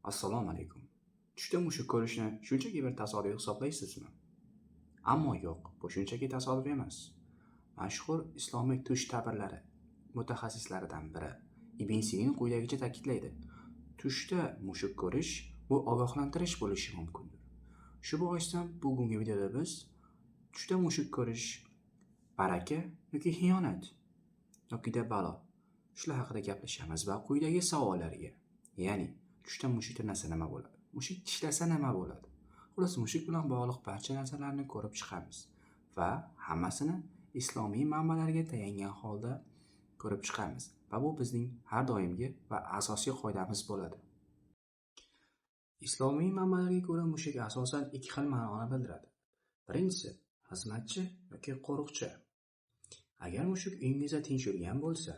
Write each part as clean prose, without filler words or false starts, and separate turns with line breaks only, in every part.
Assalomu alaykum. Tushda mushuk ko'rishni shunchaki bir tasodif hisoblaysizmi? Ammo yo'q, bu shunchaki tasodif emas. Mashhur islomiy tush ta'birlari mutaxassislaridan biri Ibn Sinin quyidagicha ta'kidlaydi. Tushda mushuk ko'rish bu ogohlantirish bo'lishi mumkindir. Shu boisdan bugungi videoda biz tushda mushuk ko'rish baraka yoki xiyonat yoki balo shular haqida gaplashamiz va quyidagi savollarga, ya'ni tushda mushuk tirnasa nima bo'ladi? Mushuk tishlasa nima bo'ladi? Xullas, mushuk bilan bog'liq barcha narsalarni ko'rib chiqamiz va hammasini islomiy manbalarga tayangan holda ko'rib chiqamiz. Va bu bizning har doimgi va asosiy qoidamiz bo'ladi. Islomiy manbalarga ko'ra mushuk asosan ikki xil ma'noni bildiradi. Birinchisi, xizmatchi yoki qo'riqchi. Agar mushuk uyingizda tinch yurgan bo'lsa,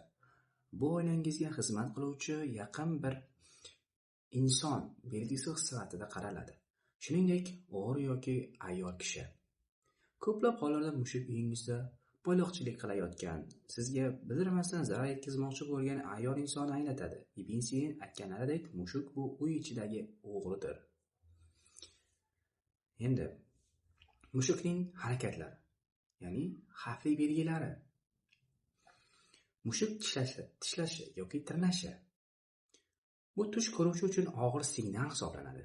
bu oilangizga xizmat qiluvchi yaqin bir inson belgisi sifatida qaraladi. Shuningdek, o'g'ri yoki ayyor kishi. Ko'plab hollarda mushuk uyingizda baliqchilik qilayotgan, sizga bildirmasdan zarar yetkazmoqchi bo'lgan ayyor insonni anglatadi. Ibn Sinin aytganlaridek, mushuk bu uy ichidagi o'g'ridir. Endi mushukning harakatlari, ya'ni xavfli belgilari. Mushuk tishlashi yoki tirnashi bu tush ko'ruvchi uchun og'ir signal hisoblanadi.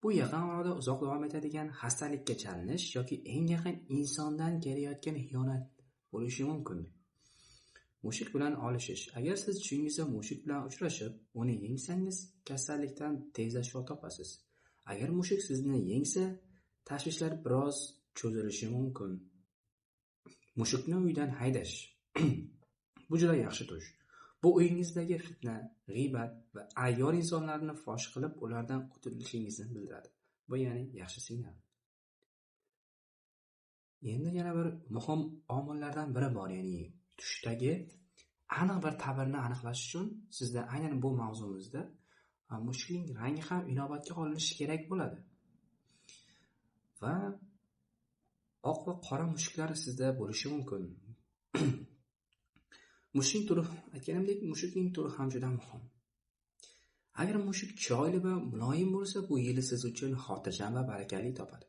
Bu yaqin orada uzoq davom etadigan xastalikka chalinish yoki eng yaqin insondan kelayotgan xiyonat bo'lishi mumkin. Mushuk bilan olishish. Agar siz tushingizda mushuk bilan uchrashib, uni yengsangiz, kasallikdan tezda shifo topasiz. Agar mushuk sizni yengsa, tashvishlar biroz cho'zilishi mumkin. Mushukni uydan haydash. Bu juda yaxshi tush. Bu uyingizdagi fitna, g'iybat va ayyor insonlarni fosh qilib, ulardan qutulishingizni bildiradi. Bu ya'ni yaxshi signal. Endi yana bir muhim omillardan biri bor, ya'ni tushdagi aniq bir ta'birni aniqlash uchun sizda aynan bu mavzumizda mushukning rangi ham inobatga olinishi kerak bo'ladi. Va oq va qora mushuklar sizda bo'lishi mumkin. Mushukning turi, aytganimdek, mushukning turi ham juda muhim. Agar mushuk chiroyli va muloyim bo'lsa, bu yili siz uchun xotirjam va barakali topadi.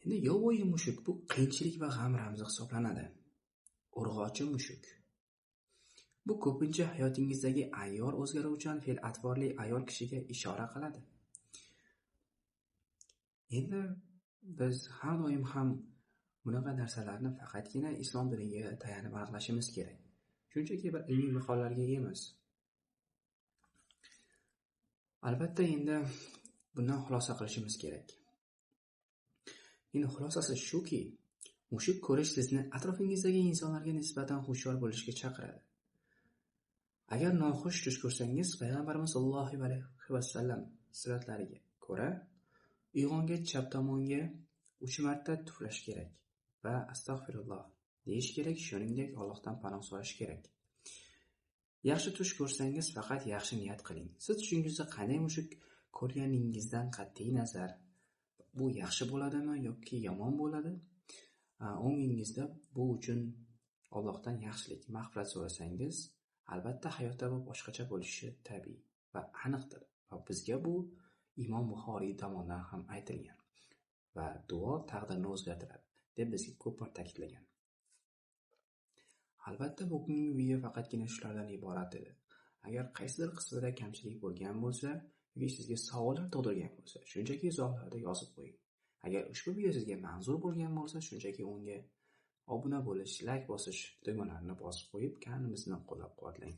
Endi yovvoyi mushuk bu qiyinchilik va g'am ramzi hisoblanadi. Urg'ochi mushuk. Bu ko'pincha hayotingizdagi ayyor o'zgaruvchan fe'l-atvorli ayol kishiga ishora qiladi. Endi biz har doim ham bunaqa narsalarni faqatgina islom diniga tayanib aniqlashimiz kerak. Shunchaki bir ilmiy maqolalarga emas. Albatta, endi bundan xulosa qilishimiz kerak. Endi xulosasi shuki, mushuk ko'rish sizni atrofingizdagi insonlarga nisbatan hushyor bo'lishga chaqiradi. Agar noxush tush ko'rsangiz, payg'ambarimiz sollallohu alayhi vasallam siratlariga ko'ra, uyg'ongach chap tomonga 3 marta tuflash kerak va astag'firulloh deyish kerak, shuningdek Allohdan panoh so'rash kerak. Yaxshi tush ko'rsangiz faqat yaxshi niyat qiling. Siz tushingizda qanday mushuk ko'rganingizdan qat'iy nazar, bu yaxshi bo'ladimi yoki yomon bo'ladi? O'ngingizda bu uchun Allohdan yaxshilik, mag'firat so'rasangiz, albatta hayotda bu boshqacha bo'lishi tabiiy va aniqdir. Va bizga bu Imom Buxoriy tomonidan ham aytilgan. Va duo taqdirni o'zgartiradi deb bizga ko'p bor ta'kidlagan. Albatta, bugungi video faqatgina shulardan iborat edi. Agar qaysidir qismida kamchilik bo'lgan bo'lsa yoki sizga savollar tug'dirgan bo'lsa, shunchaki izohlarda yozib qo'ying. Agar ushbu video sizga manzur bo'lgan bo'lsa, shunchaki unga obuna bo'lish, like bosish tugmalarini bosib qo'yib, kanalimizni qo'llab-quvvatlang.